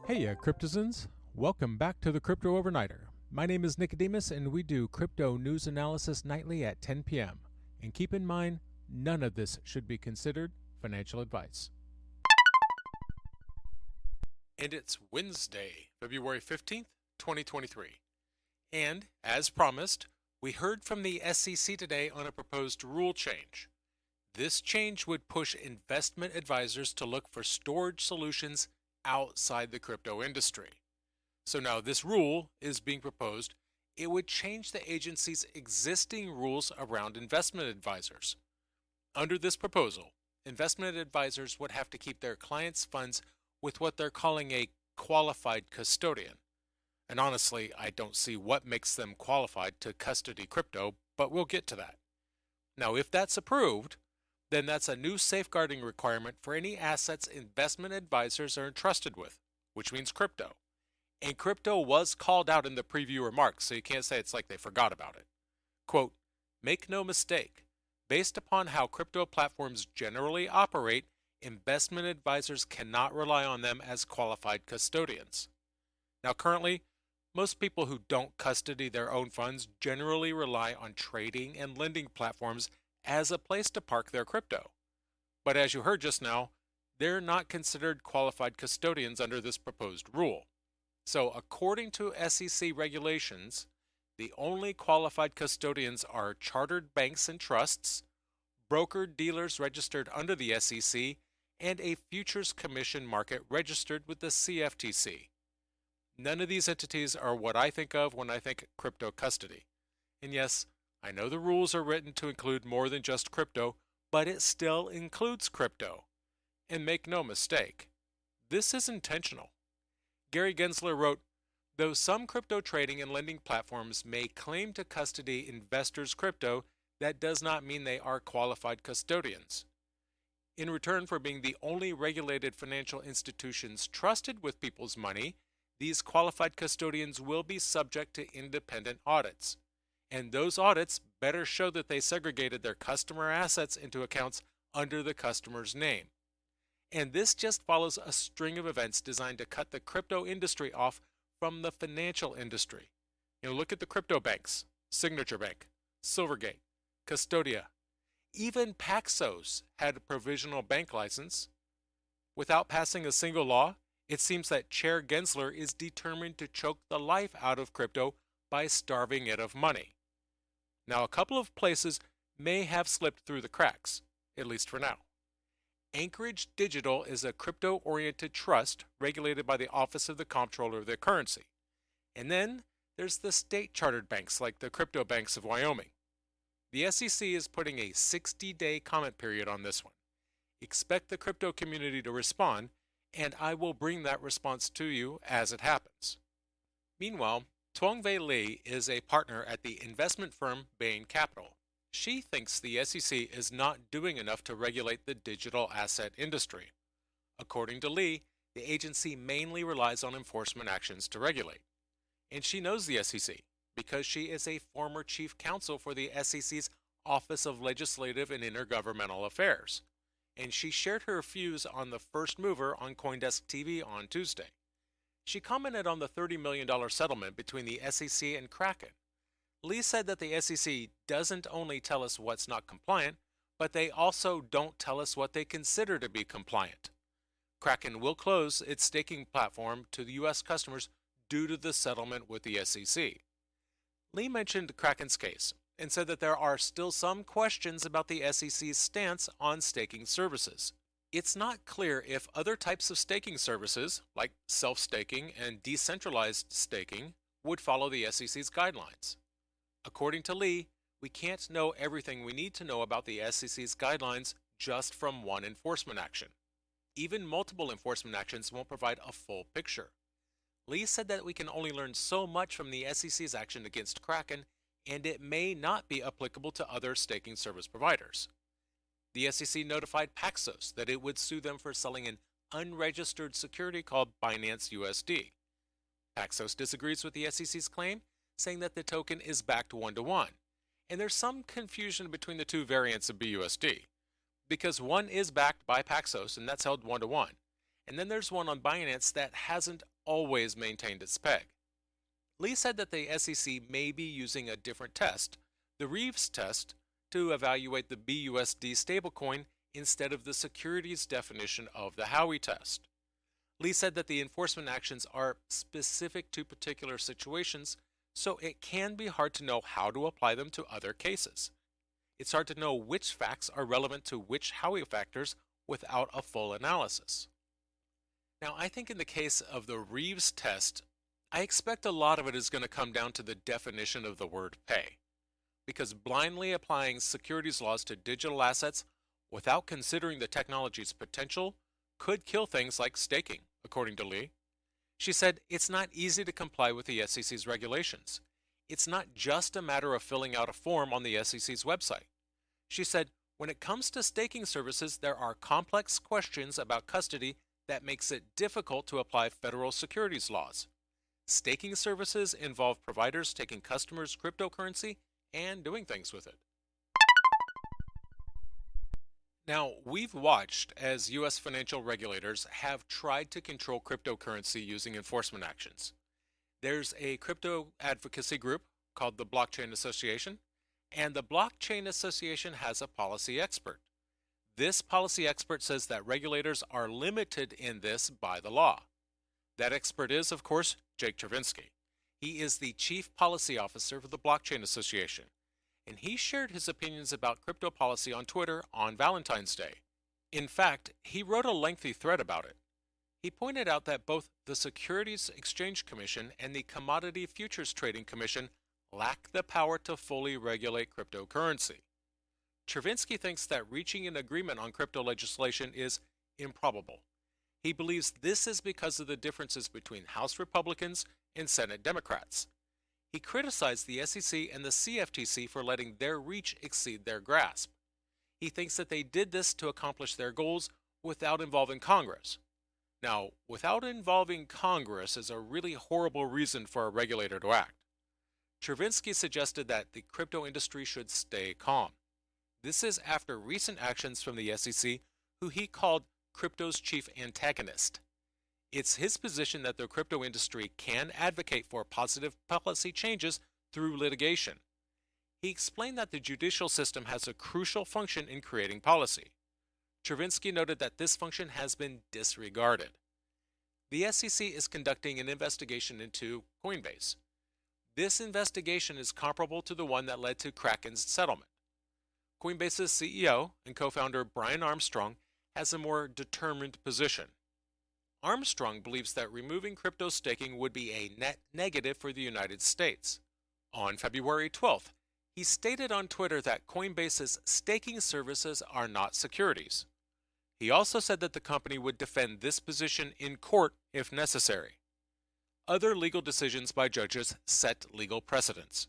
Heya Cryptozens, welcome back to the Crypto Overnighter. My name is Nikodemus and we do crypto news analysis nightly at 10 p.m. And keep in mind, none of this should be considered financial advice. And it's Wednesday, February 15th, 2023. And, as promised, we heard from the SEC today on a proposed rule change. This change would push investment advisors to look for storage solutions outside the crypto industry. So now this rule is being proposed. It would change the agency's existing rules around investment advisors. Under this proposal, investment advisors would have to keep their clients' funds with what they're calling a qualified custodian. And honestly, I don't see what makes them qualified to custody crypto, but we'll get to that. Now, if that's approved, then that's a new safeguarding requirement for any assets investment advisors are entrusted with, which means crypto. And crypto was called out in the preview remarks, so you can't say it's like they forgot about it. Quote, "Make no mistake, based upon how crypto platforms generally operate, investment advisors cannot rely on them as qualified custodians." Now currently, most people who don't custody their own funds generally rely on trading and lending platforms as a place to park their crypto. But as you heard just now, they're not considered qualified custodians under this proposed rule. So according to SEC regulations, the only qualified custodians are chartered banks and trusts, broker-dealers registered under the SEC, and a futures commission market registered with the CFTC. None of these entities are what I think of when I think crypto custody. And yes, I know the rules are written to include more than just crypto, but it still includes crypto. And make no mistake, this is intentional. Gary Gensler wrote, "Though some crypto trading and lending platforms may claim to custody investors' crypto, that does not mean they are qualified custodians. In return for being the only regulated financial institutions trusted with people's money, these qualified custodians will be subject to independent audits. And those audits better show that they segregated their customer assets into accounts under the customer's name." And this just follows a string of events designed to cut the crypto industry off from the financial industry. Look at the crypto banks, Signature Bank, Silvergate, Custodia. Even Paxos had a provisional bank license. Without passing a single law, it seems that Chair Gensler is determined to choke the life out of crypto by starving it of money. Now, a couple of places may have slipped through the cracks, at least for now. Anchorage Digital is a crypto-oriented trust regulated by the Office of the Comptroller of the Currency. And then there's the state-chartered banks like the crypto banks of Wyoming. The SEC is putting a 60-day comment period on this one. Expect the crypto community to respond, and I will bring that response to you as it happens. Meanwhile, Tuongwei Lee is a partner at the investment firm Bain Capital. She thinks the SEC is not doing enough to regulate the digital asset industry. According to Lee, the agency mainly relies on enforcement actions to regulate. And she knows the SEC because she is a former chief counsel for the SEC's Office of Legislative and Intergovernmental Affairs. And she shared her views on the first mover on CoinDesk TV on Tuesday. She commented on the $30 million settlement between the SEC and Kraken. Lee said that the SEC doesn't only tell us what's not compliant, but they also don't tell us what they consider to be compliant. Kraken will close its staking platform to the U.S. customers due to the settlement with the SEC. Lee mentioned Kraken's case and said that there are still some questions about the SEC's stance on staking services. It's not clear if other types of staking services, like self-staking and decentralized staking, would follow the SEC's guidelines. According to Lee, we can't know everything we need to know about the SEC's guidelines just from one enforcement action. Even multiple enforcement actions won't provide a full picture. Lee said that we can only learn so much from the SEC's action against Kraken, and it may not be applicable to other staking service providers. The SEC notified Paxos that it would sue them for selling an unregistered security called Binance USD. Paxos disagrees with the SEC's claim, saying that the token is backed one-to-one, and there's some confusion between the two variants of BUSD, because one is backed by Paxos, and that's held one-to-one, and then there's one on Binance that hasn't always maintained its peg. Lee said that the SEC may be using a different test, the Reeves test, to evaluate the BUSD stablecoin instead of the securities definition of the Howey test. Lee said that the enforcement actions are specific to particular situations, so it can be hard to know how to apply them to other cases. It's hard to know which facts are relevant to which Howey factors without a full analysis. Now, I think in the case of the Reeves test, I expect a lot of it is going to come down to the definition of the word pay, because blindly applying securities laws to digital assets without considering the technology's potential could kill things like staking, according to Lee. She said it's not easy to comply with the SEC's regulations. It's not just a matter of filling out a form on the SEC's website. She said, when it comes to staking services, there are complex questions about custody that makes it difficult to apply federal securities laws. Staking services involve providers taking customers' cryptocurrency and doing things with it. Now, we've watched as U.S. financial regulators have tried to control cryptocurrency using enforcement actions. There's a crypto advocacy group called the Blockchain Association, and the Blockchain Association has a policy expert. This policy expert says that regulators are limited in this by the law. That expert is, of course, Jake Chervinsky. He is the Chief Policy Officer for the Blockchain Association, and he shared his opinions about crypto policy on Twitter on Valentine's Day. In fact, he wrote a lengthy thread about it. He pointed out that both the Securities Exchange Commission and the Commodity Futures Trading Commission lack the power to fully regulate cryptocurrency. Chervinsky thinks that reaching an agreement on crypto legislation is improbable. He believes this is because of the differences between House Republicans and Senate Democrats. He criticized the SEC and the CFTC for letting their reach exceed their grasp. He thinks that they did this to accomplish their goals without involving Congress. Now, without involving Congress is a really horrible reason for a regulator to act. Chervinsky suggested that the crypto industry should stay calm. This is after recent actions from the SEC, who he called crypto's chief antagonist. It's his position that the crypto industry can advocate for positive policy changes through litigation. He explained that the judicial system has a crucial function in creating policy. Chervinsky noted that this function has been disregarded. The SEC is conducting an investigation into Coinbase. This investigation is comparable to the one that led to Kraken's settlement. Coinbase's CEO and co-founder Brian Armstrong has a more determined position. Armstrong believes that removing crypto staking would be a net negative for the United States. On February 12th, he stated on Twitter that Coinbase's staking services are not securities. He also said that the company would defend this position in court if necessary. Other legal decisions by judges set legal precedents.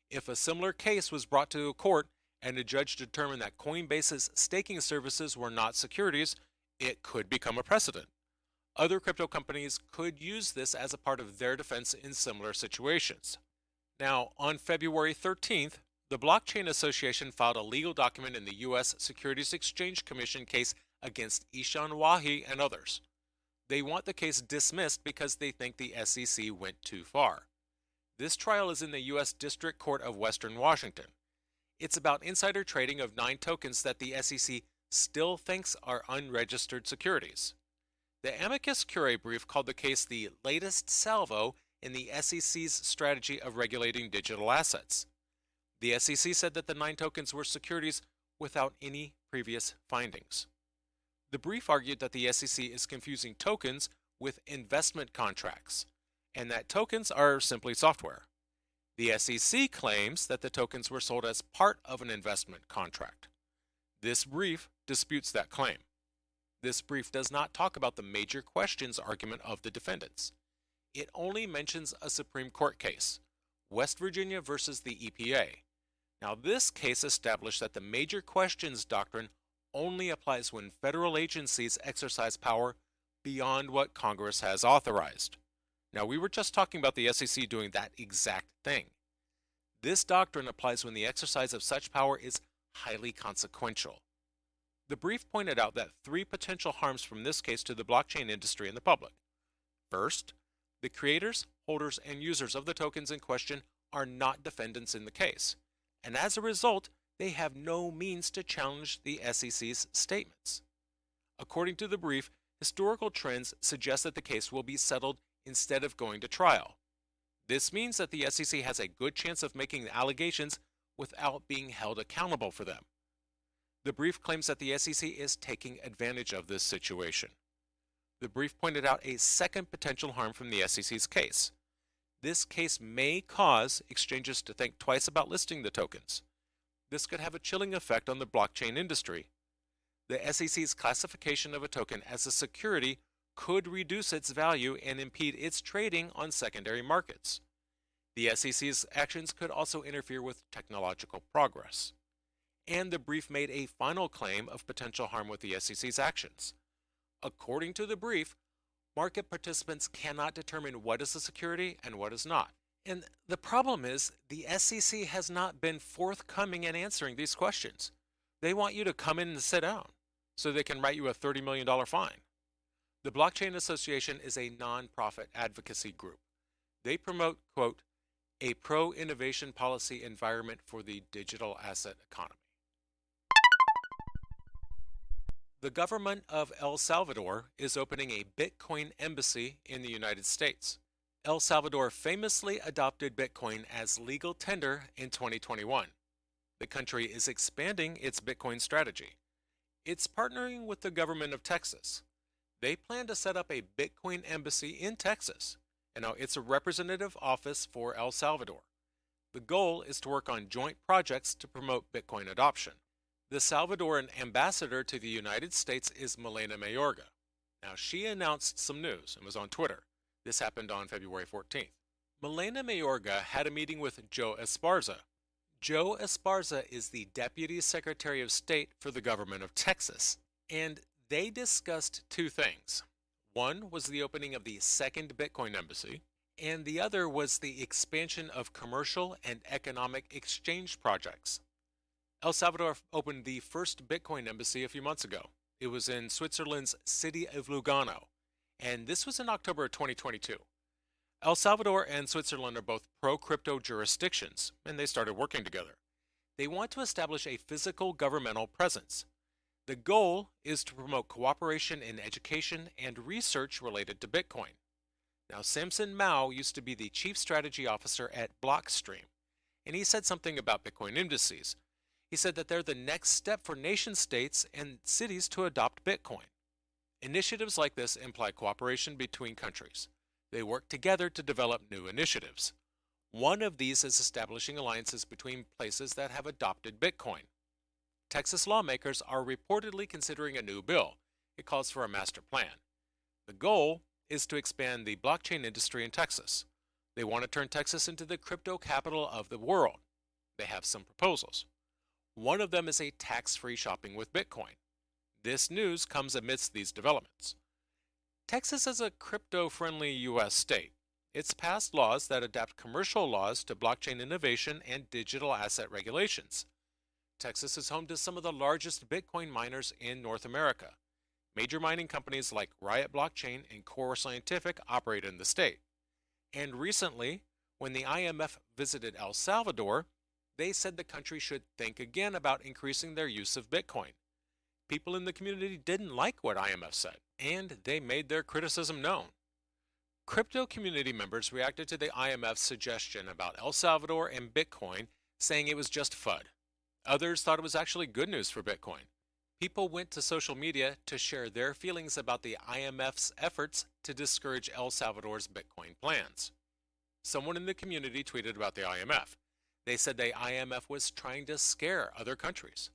If a similar case was brought to a court and a judge determined that Coinbase's staking services were not securities, it could become a precedent. Other crypto companies could use this as a part of their defense in similar situations. Now, on February 13th, the Blockchain Association filed a legal document in the U.S. Securities Exchange Commission case against Ishan Wahi and others. They want the case dismissed because they think the SEC went too far. This trial is in the U.S. District Court of Western Washington. It's about insider trading of 9 tokens that the SEC still thinks are unregistered securities. The amicus curiae brief called the case the latest salvo in the SEC's strategy of regulating digital assets. The SEC said that the 9 tokens were securities without any previous findings. The brief argued that the SEC is confusing tokens with investment contracts, and that tokens are simply software. The SEC claims that the tokens were sold as part of an investment contract. This brief disputes that claim. This brief does not talk about the major questions argument of the defendants. It only mentions a Supreme Court case, West Virginia versus the EPA. Now, this case established that the major questions doctrine only applies when federal agencies exercise power beyond what Congress has authorized. Now, we were just talking about the SEC doing that exact thing. This doctrine applies when the exercise of such power is highly consequential. The brief pointed out that 3 potential harms from this case to the blockchain industry and the public. First, The creators, holders, and users of the tokens in question are not defendants in the case, and as a result, they have no means to challenge the SEC's statements. According to the brief, historical trends suggest that the case will be settled instead of going to trial. This means that the SEC has a good chance of making the allegations without being held accountable for them. The brief claims that the SEC is taking advantage of this situation. The brief pointed out a second potential harm from the SEC's case. This case may cause exchanges to think twice about listing the tokens. This could have a chilling effect on the blockchain industry. The SEC's classification of a token as a security could reduce its value and impede its trading on secondary markets. The SEC's actions could also interfere with technological progress. And the brief made a final claim of potential harm with the SEC's actions. According to the brief, market participants cannot determine what is a security and what is not. And the problem is, the SEC has not been forthcoming in answering these questions. They want you to come in and sit down so they can write you a $30 million fine. The Blockchain Association is a nonprofit advocacy group. They promote, quote, a pro-innovation policy environment for the digital asset economy. The government of El Salvador is opening a Bitcoin embassy in the United States. El Salvador famously adopted Bitcoin as legal tender in 2021. The country is expanding its Bitcoin strategy. It's partnering with the government of Texas. They plan to set up a Bitcoin embassy in Texas, and now it's a representative office for El Salvador. The goal is to work on joint projects to promote Bitcoin adoption. The Salvadoran ambassador to the United States is Milena Mayorga. Now, she announced some news and was on Twitter. This happened on February 14th. Milena Mayorga had a meeting with Joe Esparza. Joe Esparza is the Deputy Secretary of State for the government of Texas, and they discussed two things. One was the opening of the second Bitcoin embassy, and the other was the expansion of commercial and economic exchange projects. El Salvador opened the first Bitcoin embassy a few months ago. It was in Switzerland's city of Lugano, and this was in October of 2022. El Salvador and Switzerland are both pro-crypto jurisdictions, and they started working together. They want to establish a physical governmental presence. The goal is to promote cooperation in education and research related to Bitcoin. Now, Samson Mao used to be the chief strategy officer at Blockstream, and he said something about Bitcoin indices. He said that they're the next step for nation states and cities to adopt Bitcoin. Initiatives like this imply cooperation between countries. They work together to develop new initiatives. One of these is establishing alliances between places that have adopted Bitcoin. Texas lawmakers are reportedly considering a new bill. It calls for a master plan. The goal is to expand the blockchain industry in Texas. They want to turn Texas into the crypto capital of the world. They have some proposals. One of them is a tax-free shopping with Bitcoin. This news comes amidst these developments. Texas is a crypto-friendly U.S. state. It's passed laws that adapt commercial laws to blockchain innovation and digital asset regulations. Texas is home to some of the largest Bitcoin miners in North America. Major mining companies like Riot Blockchain and Core Scientific operate in the state. And recently, when the IMF visited El Salvador, they said the country should think again about increasing their use of Bitcoin. People in the community didn't like what IMF said, and they made their criticism known. Crypto community members reacted to the IMF's suggestion about El Salvador and Bitcoin, saying it was just FUD. Others thought it was actually good news for Bitcoin. People went to social media to share their feelings about the IMF's efforts to discourage El Salvador's Bitcoin plans. Someone in the community tweeted about the IMF. They said the IMF was trying to scare other countries.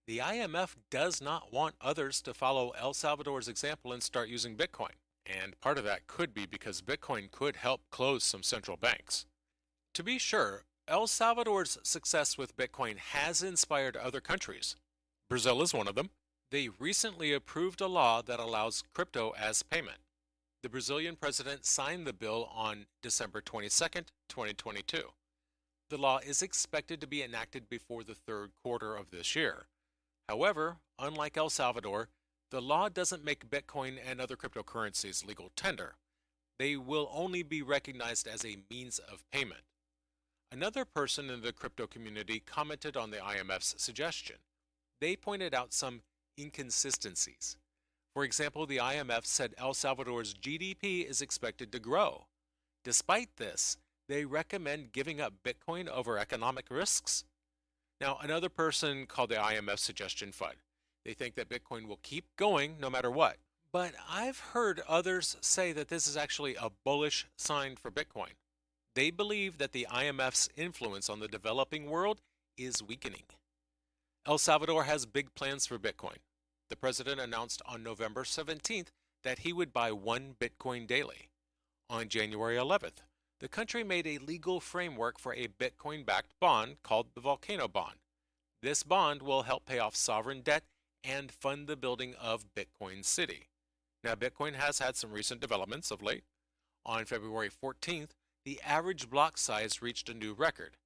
The IMF does not want others to follow El Salvador's example and start using Bitcoin. And part of that could be because Bitcoin could help close some central banks. To be sure, El Salvador's success with Bitcoin has inspired other countries. Brazil is one of them. They recently approved a law that allows crypto as payment. The Brazilian president signed the bill on December 22nd, 2022. The law is expected to be enacted before the third quarter of this year. However, unlike El Salvador, the law doesn't make Bitcoin and other cryptocurrencies legal tender. They will only be recognized as a means of payment. Another person in the crypto community commented on the IMF's suggestion. They pointed out some inconsistencies. For example, the IMF said El Salvador's GDP is expected to grow. Despite this, they recommend giving up Bitcoin over economic risks. Now, another person called the IMF suggestion FUD. They think that Bitcoin will keep going no matter what. But I've heard others say that this is actually a bullish sign for Bitcoin. They believe that the IMF's influence on the developing world is weakening. El Salvador has big plans for Bitcoin. The president announced on November 17th that he would buy 1 Bitcoin daily. On January 11th, the country made a legal framework for a Bitcoin-backed bond called the Volcano Bond. This bond will help pay off sovereign debt and fund the building of Bitcoin City. Now, Bitcoin has had some recent developments of late. On February 14th, the average block size reached a new record.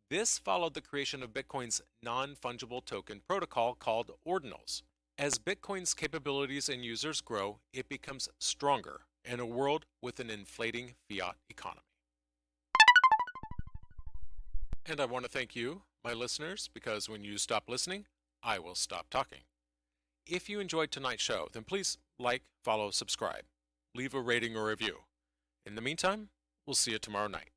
This followed the creation of Bitcoin's non-fungible token protocol called ordinals. As Bitcoin's capabilities and users grow, it becomes stronger in a world with an inflating fiat economy. And I want to thank you, my listeners, because when you stop listening, I will stop talking. If you enjoyed tonight's show, then please like, follow, subscribe, leave a rating or review. In the meantime, we'll see you tomorrow night.